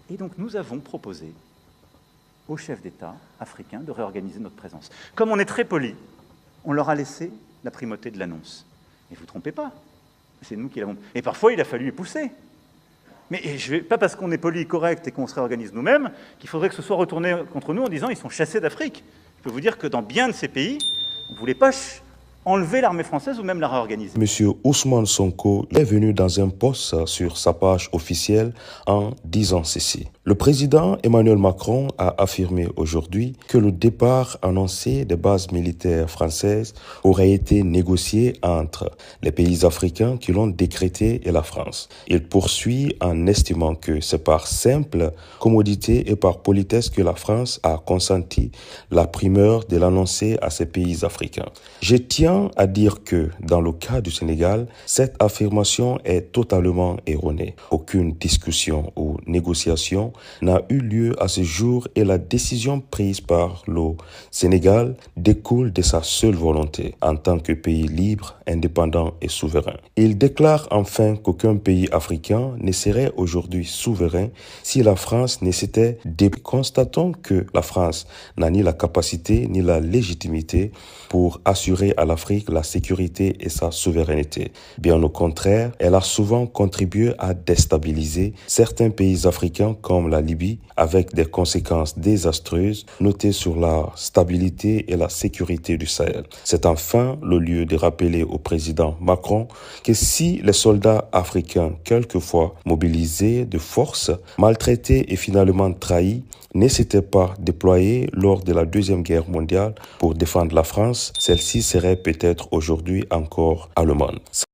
Et donc nous avons proposé aux chefs d'État africains de réorganiser notre présence. Comme on est très poli, on leur a laissé la primauté de l'annonce. Mais vous ne vous trompez pas, c'est nous qui l'avons... Et parfois, il a fallu pousser. Mais pas parce qu'on est poli, correct et qu'on se réorganise nous-mêmes, qu'il faudrait que ce soit retourné contre nous en disant « ils sont chassés d'Afrique ». Je peux vous dire que dans bien de ces pays, on ne voulait pas enlever l'armée française ou même la réorganiser. Monsieur Ousmane Sonko est venu dans un post sur sa page officielle en disant ceci. Le président Emmanuel Macron a affirmé aujourd'hui que le départ annoncé des bases militaires françaises aurait été négocié entre les pays africains qui l'ont décrété et la France. Il poursuit en estimant que c'est par simple commodité et par politesse que la France a consenti la primeur de l'annoncer à ces pays africains. Je tiens à dire que, dans le cas du Sénégal, cette affirmation est totalement erronée. Aucune discussion ou négociation n'a eu lieu à ce jour et la décision prise par le Sénégal découle de sa seule volonté en tant que pays libre, indépendant et souverain. Il déclare enfin qu'aucun pays africain ne serait aujourd'hui souverain si la France ne s'était déclarée. Constatons que la France n'a ni la capacité ni la légitimité pour assurer à l'Afrique la sécurité et sa souveraineté. Bien au contraire, elle a souvent contribué à déstabiliser certains pays africains comme la Libye, avec des conséquences désastreuses notées sur la stabilité et la sécurité du Sahel. C'est enfin le lieu de rappeler au président Macron que si les soldats africains, quelquefois mobilisés de force, maltraités et finalement trahis, ne s'étaient pas déployés lors de la Deuxième Guerre mondiale pour défendre la France, celle-ci serait peut-être aujourd'hui encore allemande.